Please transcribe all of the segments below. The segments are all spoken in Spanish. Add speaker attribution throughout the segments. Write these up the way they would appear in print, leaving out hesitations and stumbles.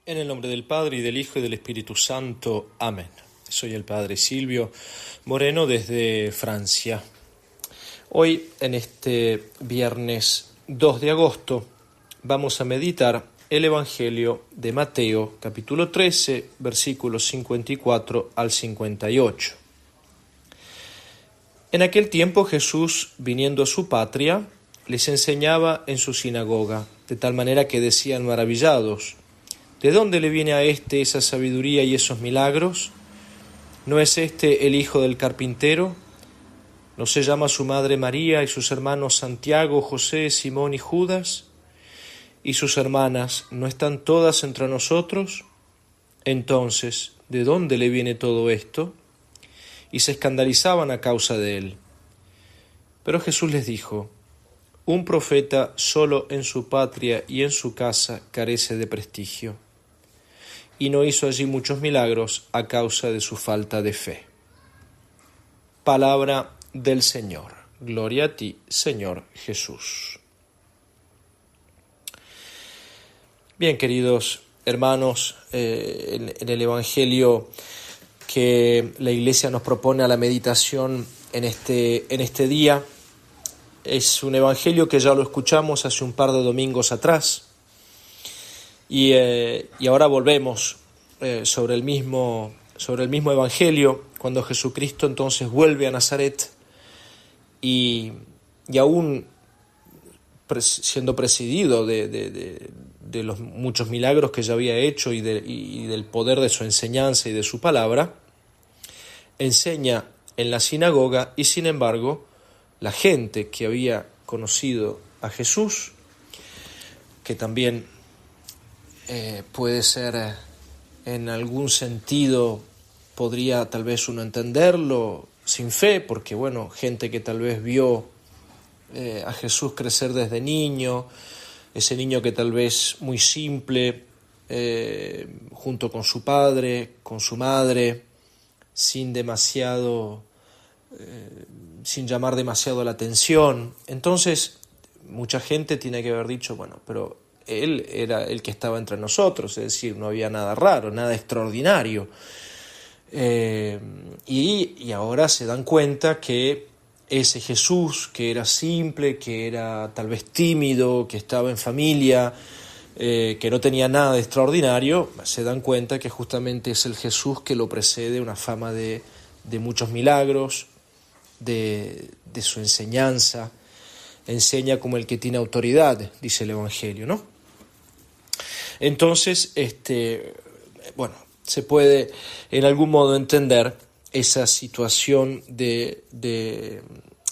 Speaker 1: En el nombre del Padre, y del Hijo, y del Espíritu Santo. Amén. Soy el Padre Silvio Moreno desde Francia. Hoy, en este viernes 2 de agosto, vamos a meditar el Evangelio de Mateo, capítulo 13, versículos 54 al 58. En aquel tiempo Jesús, viniendo a su patria, les enseñaba en su sinagoga, de tal manera que decían maravillados: ¿de dónde le viene a éste esa sabiduría y esos milagros? ¿No es este el hijo del carpintero? ¿No se llama su madre María y sus hermanos Santiago, José, Simón y Judas? ¿Y sus hermanas no están todas entre nosotros? Entonces, ¿de dónde le viene todo esto? Y se escandalizaban a causa de él. Pero Jesús les dijo: un profeta solo en su patria y en su casa carece de prestigio. Y no hizo allí muchos milagros a causa de su falta de fe. Palabra del Señor. Gloria a ti, Señor Jesús. Bien, queridos hermanos, en el Evangelio que la Iglesia nos propone a la meditación en este día, es un Evangelio que ya lo escuchamos hace un par de domingos atrás, y ahora volvemos sobre el mismo Evangelio, cuando Jesucristo entonces vuelve a Nazaret y aún siendo presidido de los muchos milagros que ya había hecho y del poder de su enseñanza y de su palabra, enseña en la sinagoga, y sin embargo la gente que había conocido a Jesús, que también puede ser en algún sentido, podría tal vez uno entenderlo sin fe, porque bueno, gente que tal vez vio a Jesús crecer desde niño, ese niño que tal vez muy simple, junto con su padre, con su madre, sin llamar demasiado la atención. Entonces mucha gente tiene que haber dicho: bueno, pero él era el que estaba entre nosotros, es decir, no había nada raro, nada extraordinario. Y ahora se dan cuenta que ese Jesús, que era simple, que era tal vez tímido, que estaba en familia, que no tenía nada de extraordinario, se dan cuenta que justamente es el Jesús que lo precede, una fama de muchos milagros, de su enseñanza. Enseña como el que tiene autoridad, dice el Evangelio, ¿no? Entonces, se puede en algún modo entender esa situación de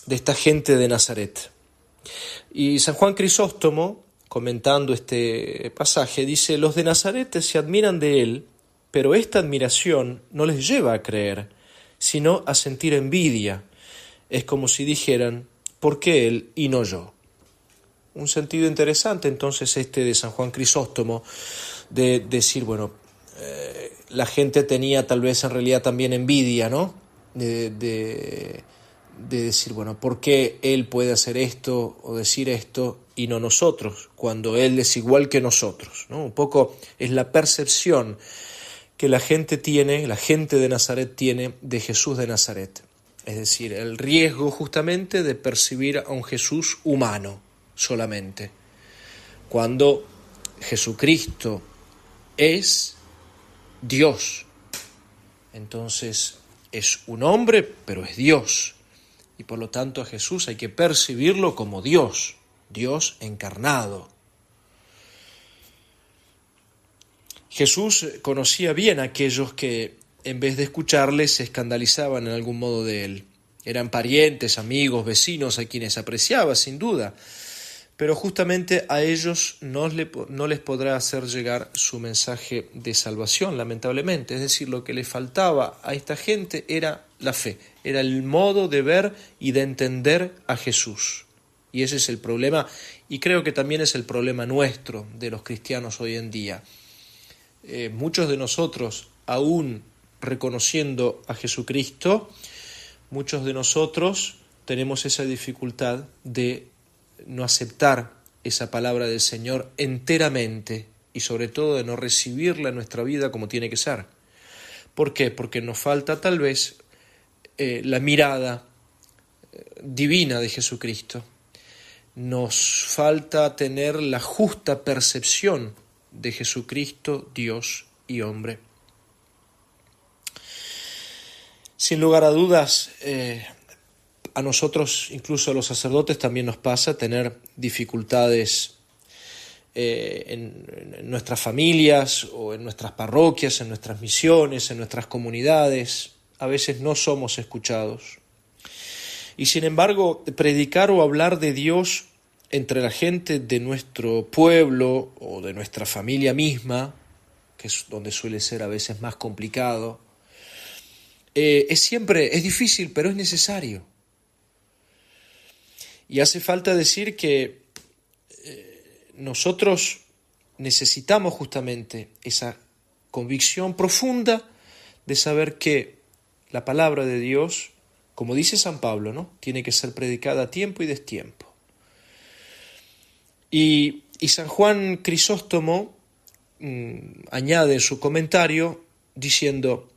Speaker 1: esta gente de Nazaret. Y San Juan Crisóstomo, comentando este pasaje, dice: los de Nazaret se admiran de él, pero esta admiración no les lleva a creer, sino a sentir envidia. Es como si dijeran: ¿por qué él y no yo? Un sentido interesante entonces de San Juan Crisóstomo, de decir, bueno, la gente tenía tal vez en realidad también envidia, ¿no? De decir, bueno, ¿por qué él puede hacer esto o decir esto y no nosotros, cuando él es igual que nosotros, ¿no? Un poco es la percepción que la gente de Nazaret tiene de Jesús de Nazaret. Es decir, el riesgo justamente de percibir a un Jesús humano solamente, cuando Jesucristo es Dios. Entonces es un hombre, pero es Dios, y por lo tanto a Jesús hay que percibirlo como Dios, Dios encarnado. Jesús conocía bien a aquellos que en vez de escucharle se escandalizaban en algún modo de él. Eran parientes, amigos, vecinos a quienes apreciaba sin duda, pero justamente a ellos no les podrá hacer llegar su mensaje de salvación, lamentablemente. Es decir, lo que le faltaba a esta gente era la fe, era el modo de ver y de entender a Jesús. Y ese es el problema, y creo que también es el problema nuestro, de los cristianos hoy en día. Muchos de nosotros, aún reconociendo a Jesucristo, muchos de nosotros tenemos esa dificultad de no aceptar esa palabra del Señor enteramente, y sobre todo de no recibirla en nuestra vida como tiene que ser. ¿Por qué? Porque nos falta tal vez la mirada divina de Jesucristo. Nos falta tener la justa percepción de Jesucristo, Dios y hombre. Sin lugar a dudas, a nosotros, incluso a los sacerdotes, también nos pasa tener dificultades en nuestras familias o en nuestras parroquias, en nuestras misiones, en nuestras comunidades. A veces no somos escuchados. Y sin embargo, predicar o hablar de Dios entre la gente de nuestro pueblo o de nuestra familia misma, que es donde suele ser a veces más complicado, es difícil, pero es necesario. Y hace falta decir que nosotros necesitamos justamente esa convicción profunda de saber que la palabra de Dios, como dice San Pablo, ¿no?, tiene que ser predicada a tiempo y destiempo. Y San Juan Crisóstomo añade en su comentario diciendo: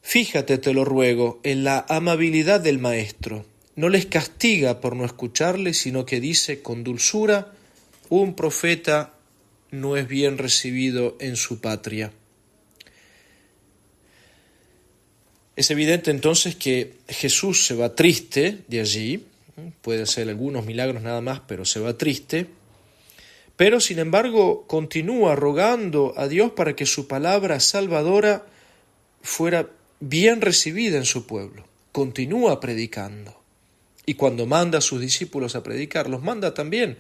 Speaker 1: «Fíjate, te lo ruego, en la amabilidad del Maestro. No les castiga por no escucharle, sino que dice con dulzura: un profeta no es bien recibido en su patria». Es evidente entonces que Jesús se va triste de allí, puede hacer algunos milagros nada más, pero se va triste, pero sin embargo continúa rogando a Dios para que su palabra salvadora fuera bien recibida en su pueblo. Continúa predicando. Y cuando manda a sus discípulos a predicar, los manda también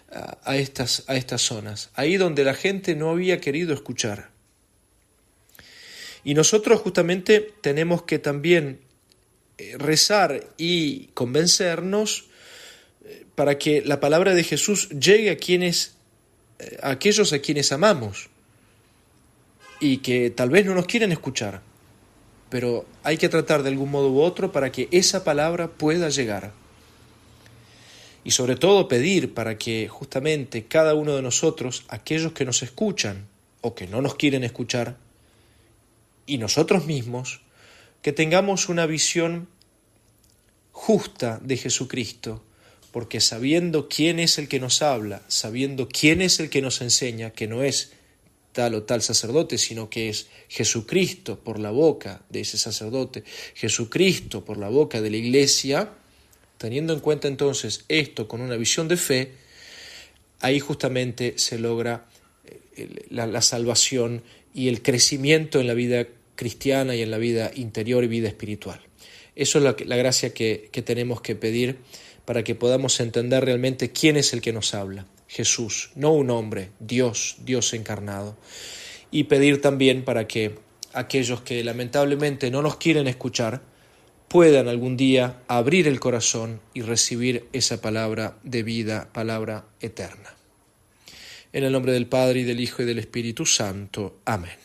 Speaker 1: a estas zonas, ahí donde la gente no había querido escuchar. Y nosotros justamente tenemos que también rezar y convencernos para que la palabra de Jesús llegue a aquellos a quienes amamos y que tal vez no nos quieren escuchar, pero hay que tratar de algún modo u otro para que esa palabra pueda llegar. Y sobre todo pedir para que justamente cada uno de nosotros, aquellos que nos escuchan o que no nos quieren escuchar, y nosotros mismos, que tengamos una visión justa de Jesucristo, porque sabiendo quién es el que nos habla, sabiendo quién es el que nos enseña, que no es tal o tal sacerdote, sino que es Jesucristo por la boca de ese sacerdote, Jesucristo por la boca de la Iglesia, teniendo en cuenta entonces esto con una visión de fe, ahí justamente se logra la salvación y el crecimiento en la vida cristiana y en la vida interior y vida espiritual. Eso es la gracia que tenemos que pedir para que podamos entender realmente quién es el que nos habla. Jesús, no un hombre, Dios encarnado. Y pedir también para que aquellos que lamentablemente no nos quieren escuchar puedan algún día abrir el corazón y recibir esa palabra de vida, palabra eterna. En el nombre del Padre, y del Hijo, y del Espíritu Santo. Amén.